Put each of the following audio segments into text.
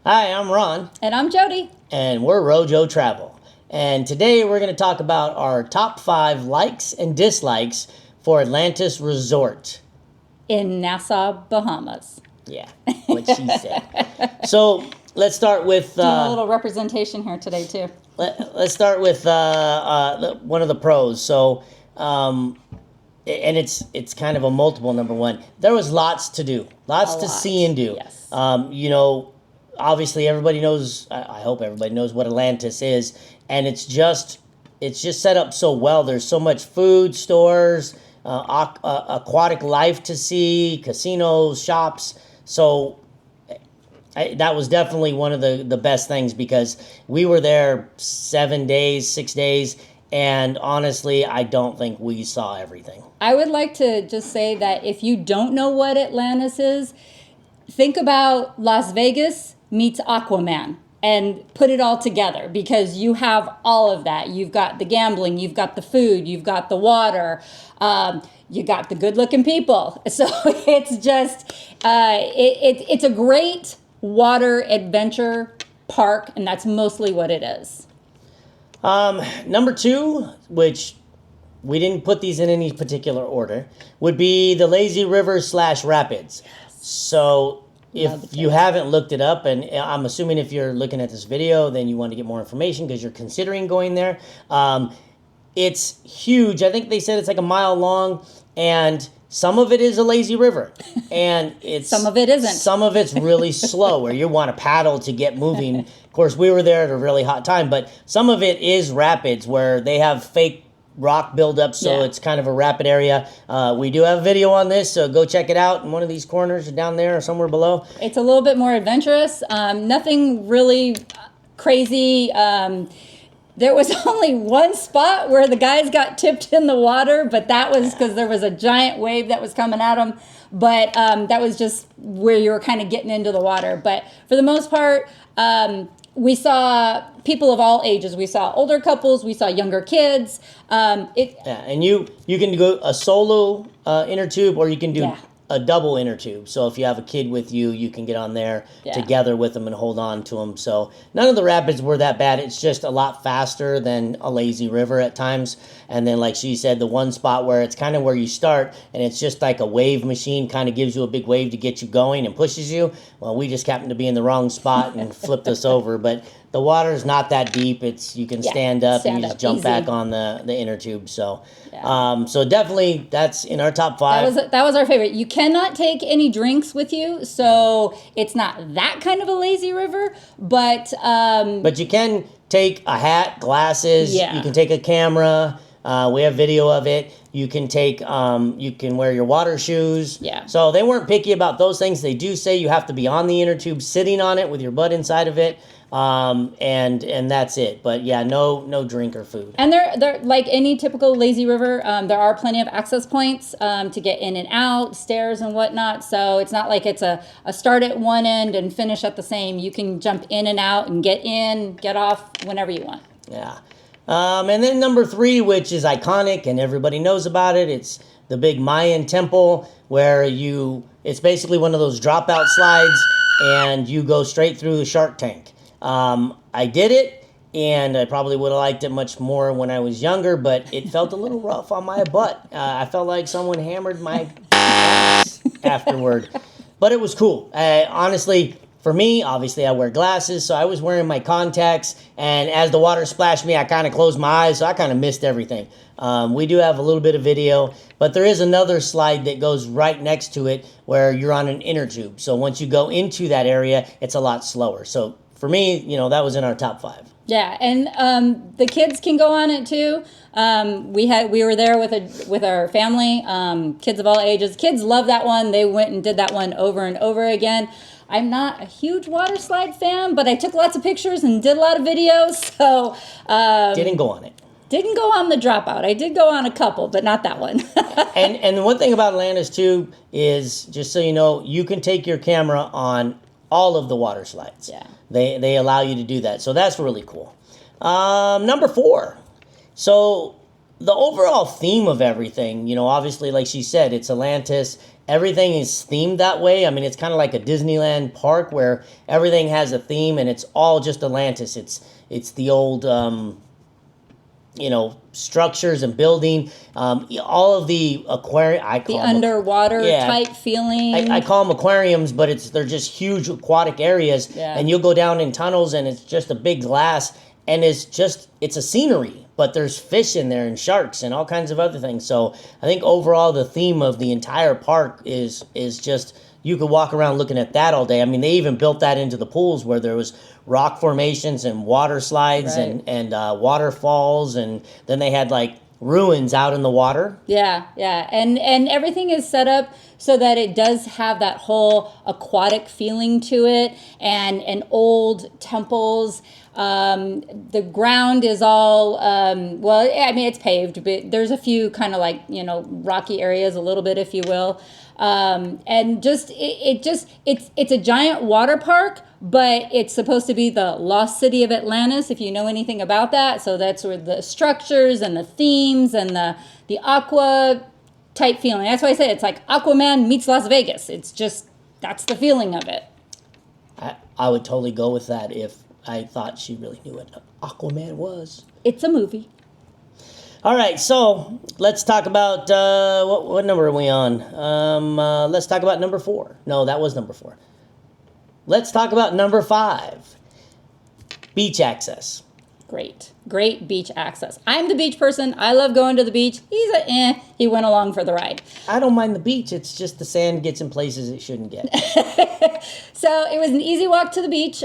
Hi, I'm Ron. And I'm Jody. And we're RoJo Travel. And today we're going to talk about our top 5 likes and dislikes for Atlantis Resort. In Nassau, Bahamas. Yeah, what she said. So let's start with... Doing a little representation here today, too. Let's start with one of the pros. So, and it's kind of a multiple number one. There was lots to do. Lots to see and do. Yes. You know, obviously everybody knows, I hope everybody knows what Atlantis is, and it's just set up so well. There's so much food, stores, aquatic life to see, casinos, shops. So that was definitely one of the best things, because we were there 6 days, and honestly, I don't think we saw everything. I would like to just say that if you don't know what Atlantis is, think about Las Vegas meets Aquaman and put it all together, because you have all of that. You've got the gambling, you've got the food, you've got the water, you got the good-looking people. So it's just, it's a great water adventure park, and that's mostly what it is. Number 2, which we didn't put these in any particular order, would be the lazy river / rapids. Yes. So if you haven't looked it up, and I'm assuming if you're looking at this video, then you want to get more information because you're considering going there. It's huge. I think they said it's like a mile long, and some of it is a lazy river, and it's some of it isn't. Some of it's really slow, where you want to paddle to get moving. Of course, we were there at a really hot time, but some of it is rapids, where they have fake rock buildup, so it's kind of a rapid area. We do have a video on this, so go check it out in one of these corners, or down there, or somewhere below. It's a little bit more adventurous. Nothing really crazy. There was only one spot where the guys got tipped in the water, but that was because there was a giant wave that was coming at them. But that was just where you were kind of getting into the water. But for the most part, we saw people of all ages. We saw older couples. We saw younger kids. And you can go a solo inner tube, or you can do a double inner tube. So if you have a kid with you, you can get on there together with them and hold on to them. So none of the rapids were that bad. It's just a lot faster than a lazy river at times. And then, like she said, the one spot where it's kind of where you start, and it's just like a wave machine, kind of gives you a big wave to get you going and pushes you. Well, we just happened to be in the wrong spot and flipped us over. But the water is not that deep. You can stand up and you just jump back on the inner tube. So, so definitely that's in our top 5. That was our favorite. You cannot take any drinks with you, so it's not that kind of a lazy river. But you can take a hat, glasses. Yeah. You can take a camera. We have video of it. You can take, you can wear your water shoes. Yeah. So they weren't picky about those things. They do say you have to be on the inner tube, sitting on it with your butt inside of it. And that's it. But yeah, no drink or food. And they're like any typical lazy river. There are plenty of access points to get in and out, stairs and whatnot. So it's not like it's a start at one end and finish at the same. You can jump in and out and get in, get off whenever you want. Yeah. And then number 3, which is iconic and everybody knows about it, it's the big Mayan temple, where it's basically one of those dropout slides, and you go straight through the shark tank. I did it, and I probably would have liked it much more when I was younger, but it felt a little rough on my butt. I felt like someone hammered my ass afterward, but it was cool. Honestly, for me, obviously I wear glasses, so I was wearing my contacts, and as the water splashed me, I kind of closed my eyes, so I kind of missed everything. We do have a little bit of video, but there is another slide that goes right next to it where you're on an inner tube. So once you go into that area, it's a lot slower. So for me, that was in our top 5. Yeah, and the kids can go on it too. We were there with our family, kids of all ages. Kids love that one. They went and did that one over and over again. I'm not a huge water slide fan, but I took lots of pictures and did a lot of videos. So didn't go on it. Didn't go on the dropout. I did go on a couple, but not that one. and the one thing about Atlantis too is, just so you know, you can take your camera on all of the water slides. Yeah. They allow you to do that. So that's really cool. Number 4. So the overall theme of everything, obviously, like she said, it's Atlantis. Everything is themed that way. I mean, it's kind of like a Disneyland park where everything has a theme, and it's all just Atlantis. It's the old, structures and building. All of the aquarium. The underwater type feeling. I call them aquariums, but they're just huge aquatic areas, and you'll go down in tunnels, and it's just a big glass, and it's a scenery. But there's fish in there and sharks and all kinds of other things. So I think overall the theme of the entire park is just, you could walk around looking at that all day. I mean, they even built that into the pools where there was rock formations and water slides and waterfalls, and then they had like ruins out in the water. Yeah. And everything is set up so that it does have that whole aquatic feeling to it, and old temples. The ground is all, it's paved, but there's a few kind of like, rocky areas a little bit, if you will. And just, it's a giant water park, but it's supposed to be the lost city of Atlantis, if you know anything about that. So that's where the structures and the themes and the aqua type feeling. That's why I say it's like Aquaman meets Las Vegas. It's just, that's the feeling of it. I would totally go with that if I thought she really knew what Aquaman was. It's a movie. All right, so let's talk about, what number are we on? Let's talk about number 4. No, that was number 4. Let's talk about number 5. Beach access. Great beach access. I'm the beach person. I love going to the beach. He went along for the ride. I don't mind the beach. It's just the sand gets in places it shouldn't get. So it was an easy walk to the beach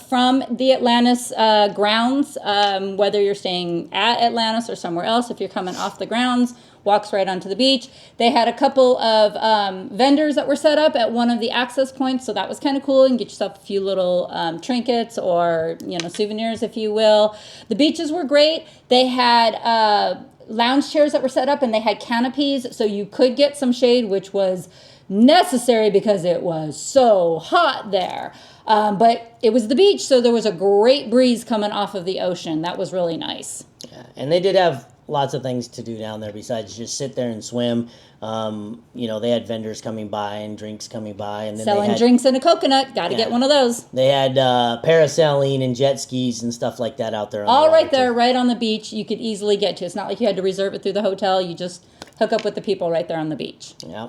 from the Atlantis grounds, whether you're staying at Atlantis or somewhere else. If you're coming off the grounds, walks right onto the beach. They had a couple of vendors that were set up at one of the access points, so that was kind of cool. You can get yourself a few little trinkets or souvenirs, if you will. The beaches were great. They had lounge chairs that were set up, and they had canopies, so you could get some shade, which was necessary because it was so hot there. But it was the beach, so there was a great breeze coming off of the ocean. That was really nice. Yeah, and they did have lots of things to do down there besides just sit there and swim. They had vendors coming by and drinks coming by, and then selling drinks in a coconut. Got to get one of those. They had parasailing and jet skis and stuff like that out there. All right there, right on the beach. You could easily get to. It's not like you had to reserve it through the hotel. You just hook up with the people right there on the beach. Yeah.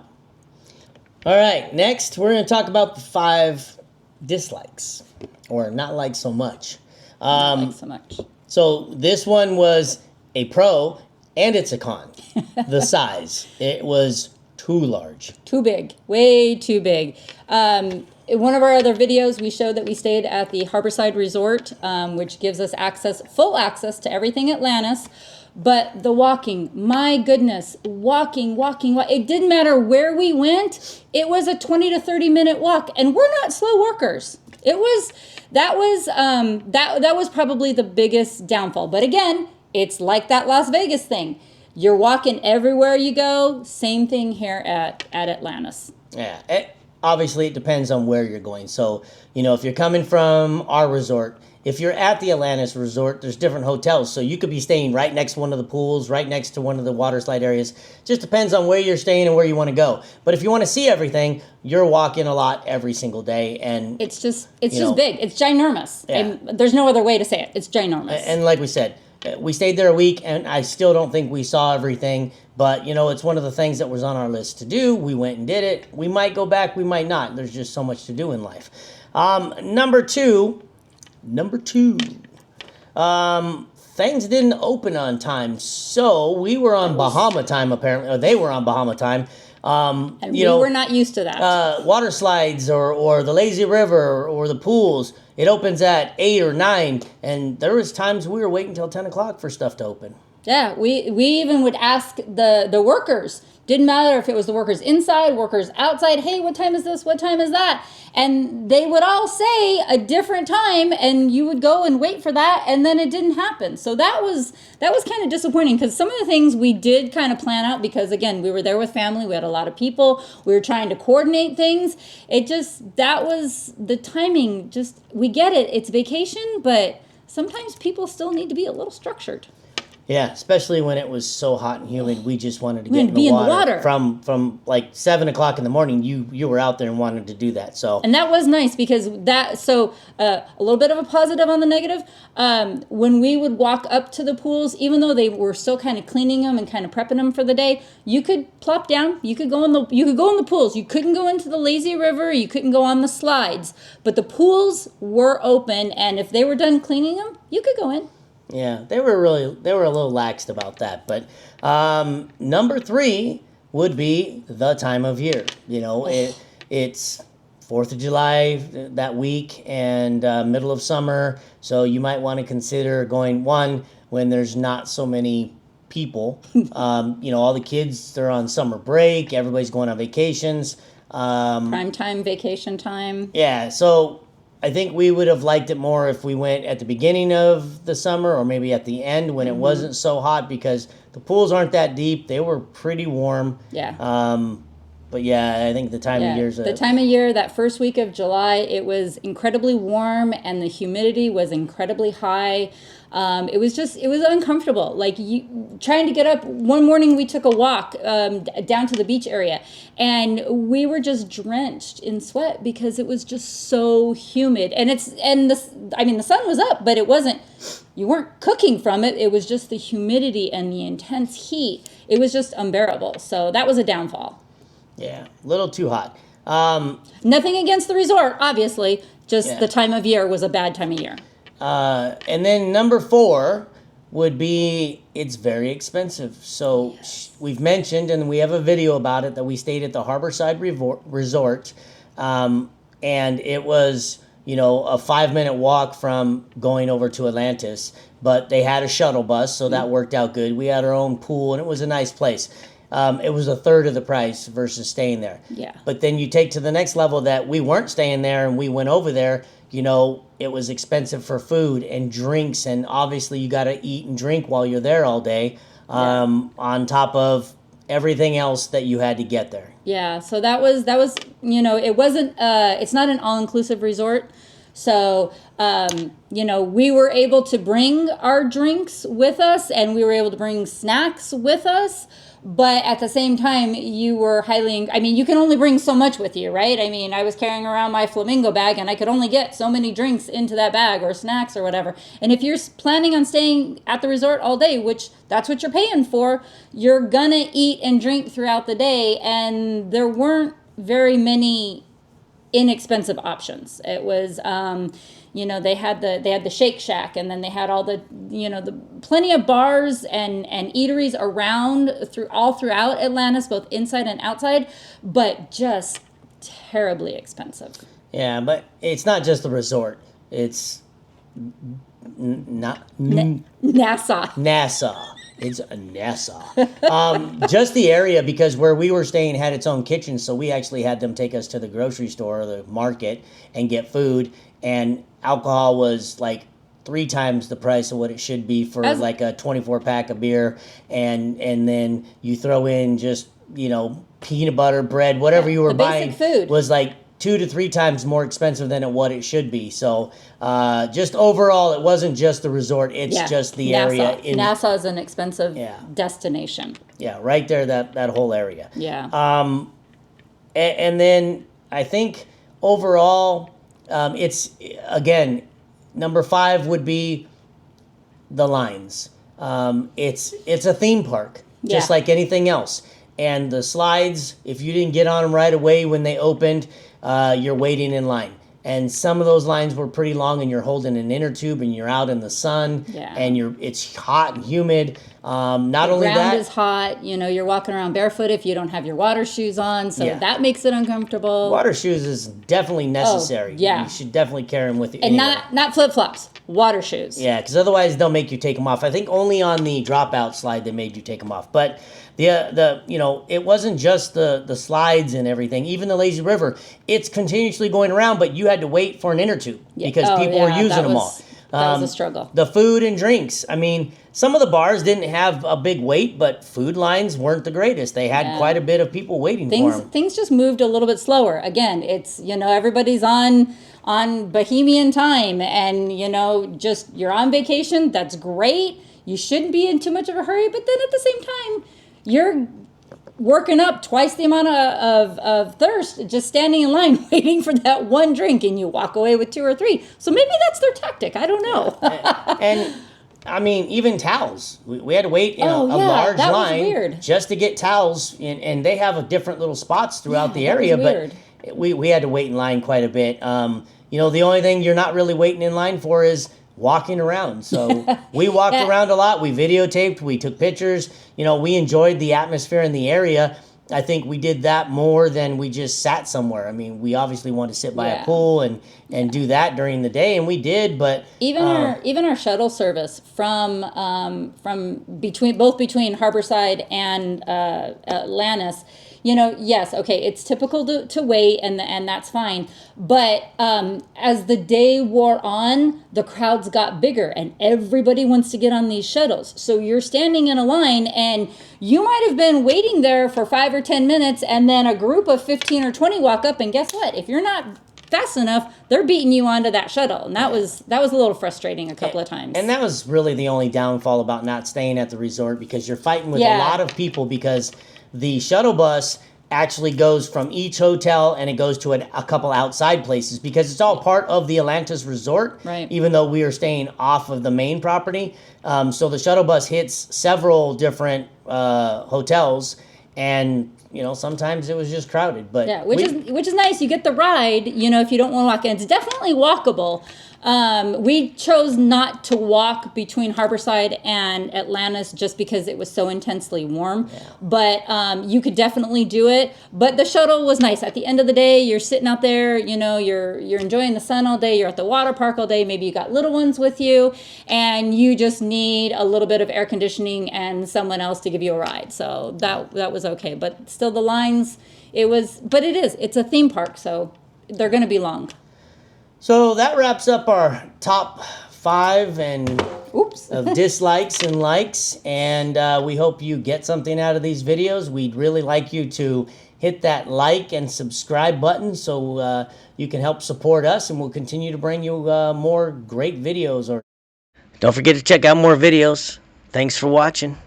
All right. Next, we're going to talk about the 5 dislikes, or not like so much. Not like so much. So this one was a pro, and it's a con. The size. It was too large. Too big. Way too big. In one of our other videos, we showed that we stayed at the Harborside Resort, which gives us full access to everything Atlantis. But the walking, my goodness, walking. It didn't matter where we went. It was a 20 to 30 minute walk, and we're not slow workers. That was probably the biggest downfall. But again, it's like that Las Vegas thing. You're walking everywhere you go. Same thing here at Atlantis. Yeah. Obviously, it depends on where you're going. So, if you're coming from our resort, if you're at the Atlantis Resort, there's different hotels. So you could be staying right next to one of the pools, right next to one of the water slide areas. Just depends on where you're staying and where you want to go. But if you want to see everything, you're walking a lot every single day. And it's just big. It's ginormous. Yeah. And there's no other way to say it. It's ginormous. And like we said, we stayed there a week, and I still don't think we saw everything. But, it's one of the things that was on our list to do. We went and did it. We might go back. We might not. There's just so much to do in life. Number two, things didn't open on time. So we were on Bahama time, apparently. Or they were on Bahama time. And we were not used to that. Water slides or the lazy river or the pools, it opens at 8 or 9. And there was times we were waiting until 10 o'clock for stuff to open. Yeah, we even would ask the workers. Didn't matter if it was the workers inside, workers outside. Hey, what time is this? What time is that? And they would all say a different time, and you would go and wait for that, and then it didn't happen. So that was kind of disappointing, because some of the things we did kind of plan out, because again, we were there with family, we had a lot of people, we were trying to coordinate things. That was the timing. We get it. It's vacation, but sometimes people still need to be a little structured. Yeah, especially when it was so hot and humid, we just wanted to We get wanted to be in the water. From like 7 o'clock in the morning. You were out there and wanted to do that. So And that was nice because a little bit of a positive on the negative. When we would walk up to the pools, even though they were still kind of cleaning them and kind of prepping them for the day, you could plop down. You could go in the pools. You couldn't go into the lazy river. You couldn't go on the slides. But the pools were open, and if they were done cleaning them, you could go in. yeah, they were a little laxed about that. But number 3 would be the time of year. It's 4th of July that week and middle of summer, so you might want to consider going one when there's not so many people. All the kids, they're on summer break. Everybody's going on vacations. Prime time, vacation time. Yeah, so I think we would have liked it more if we went at the beginning of the summer or maybe at the end when it wasn't so hot, because the pools aren't that deep. They were pretty warm. Yeah. But yeah, I think the time of year's the time of year, that first week of July, it was incredibly warm and the humidity was incredibly high. It was uncomfortable. Like trying to get up. One morning we took a walk down to the beach area, and we were just drenched in sweat because it was just so humid. And the sun was up, but it wasn't. You weren't cooking from it. It was just the humidity and the intense heat. It was just unbearable. So that was a downfall. Yeah, a little too hot. Nothing against the resort, obviously. Just the time of year was a bad time of year. And then number 4 would be, it's very expensive. So we've mentioned, and we have a video about it, that we stayed at the Harborside Resort. And it was, a 5-minute walk from going over to Atlantis. But they had a shuttle bus, so that worked out good. We had our own pool, and it was a nice place. It was a third of the price versus staying there. Yeah. But then you take to the next level that we weren't staying there and we went over there, it was expensive for food and drinks. And obviously you got to eat and drink while you're there all day, on top of everything else that you had to get there. Yeah. So that was, it wasn't, it's not an all-inclusive resort. So, we were able to bring our drinks with us and we were able to bring snacks with us. But at the same time, you were you can only bring so much with you, right? I was carrying around my flamingo bag and I could only get so many drinks into that bag or snacks or whatever. And if you're planning on staying at the resort all day, which that's what you're paying for, you're gonna eat and drink throughout the day. And there weren't very many inexpensive options. It was, they had the Shake Shack, and then they had all the plenty of bars and eateries throughout Atlantis, both inside and outside, but just terribly expensive. Yeah, but it's not just the resort. It's Nassau. It's a Nassau. Just the area, because where we were staying had its own kitchen, so we actually had them take us to the grocery store or the market and get food, and alcohol was like 3 times the price of what it should be for like a 24-pack of beer, and then you throw in just peanut butter, bread, whatever you were buying, food was like 2 to 3 times more expensive than what it should be. So just overall, it wasn't just the resort, it's just the Nassau. area. Nassau is an expensive destination. Yeah, right there, that whole area. Yeah. And then I think overall, it's, again, number 5 would be the lines. It's a theme park, just like anything else. And the slides, if you didn't get on them right away when they opened, you're waiting in line. And some of those lines were pretty long, and you're holding an inner tube, and you're out in the sun, and it's hot and humid. Not only that, the ground is hot. You're walking around barefoot if you don't have your water shoes on, so that makes it uncomfortable. Water shoes is definitely necessary. You should definitely carry them with you. And anywhere. not flip flops. Water shoes. Yeah, because otherwise they'll make you take them off. I think only on the dropout slide they made you take them off, but. It wasn't just the slides and everything. Even the lazy river, it's continuously going around, but you had to wait for an inner tube because people were using them all. That was a struggle. The food and drinks. Some of the bars didn't have a big wait, but food lines weren't the greatest. They had quite a bit of people waiting for them. Things just moved a little bit slower. Again, it's everybody's on Bohemian time, and you're on vacation. That's great. You shouldn't be in too much of a hurry, but then at the same time, you're working up twice the amount of thirst just standing in line waiting for that one drink, and you walk away with 2 or 3. So maybe that's their tactic. I don't know. And I mean, even towels. We had to wait in a large that was line weird. just to get towels, and they have different little spots throughout the area, but we had to wait in line quite a bit. You know, the only thing you're not really waiting in line for is walking around. So we walked around a lot. We videotaped. We took pictures. You know, we enjoyed the atmosphere in the area. I think we did that more than we just sat somewhere. I mean, we obviously wanted to sit by a pool and do that during the day, and we did. But even our shuttle service from between Harborside and Atlantis, you know, yes, okay, it's typical to wait, and that's fine. But as the day wore on, the crowds got bigger, and everybody wants to get on these shuttles. So you're standing in a line, and you might have been waiting there for 5 or 10 minutes, and then a group of 15 or 20 walk up, and guess what? If you're not fast enough, they're beating you onto that shuttle, and that was a little frustrating a couple of times. And that was really the only downfall about not staying at the resort, because you're fighting with a lot of people, because the shuttle bus actually goes from each hotel, and it goes to a couple outside places, because it's all part of the Atlantis Resort, even though we are staying off of the main property. So the shuttle bus hits several different hotels, and you know, sometimes it was just crowded. But which is nice. You get the ride, you know, if you don't want to walk in. It's definitely walkable. We chose not to walk between Harborside and Atlantis just because it was so intensely warm. But you could definitely do it. But the shuttle was nice. At the end of the day, you're sitting out there, you know, you're enjoying the sun all day. You're at the water park all day. Maybe you got little ones with you, and you just need a little bit of air conditioning and someone else to give you a ride. So that was okay. But still, the lines, it's a theme park, so they're going to be long. So that wraps up our top 5 of dislikes and likes, and we hope you get something out of these videos. We'd really like you to hit that like and subscribe button so you can help support us, and we'll continue to bring you more great videos. Don't forget to check out more videos. Thanks for watching.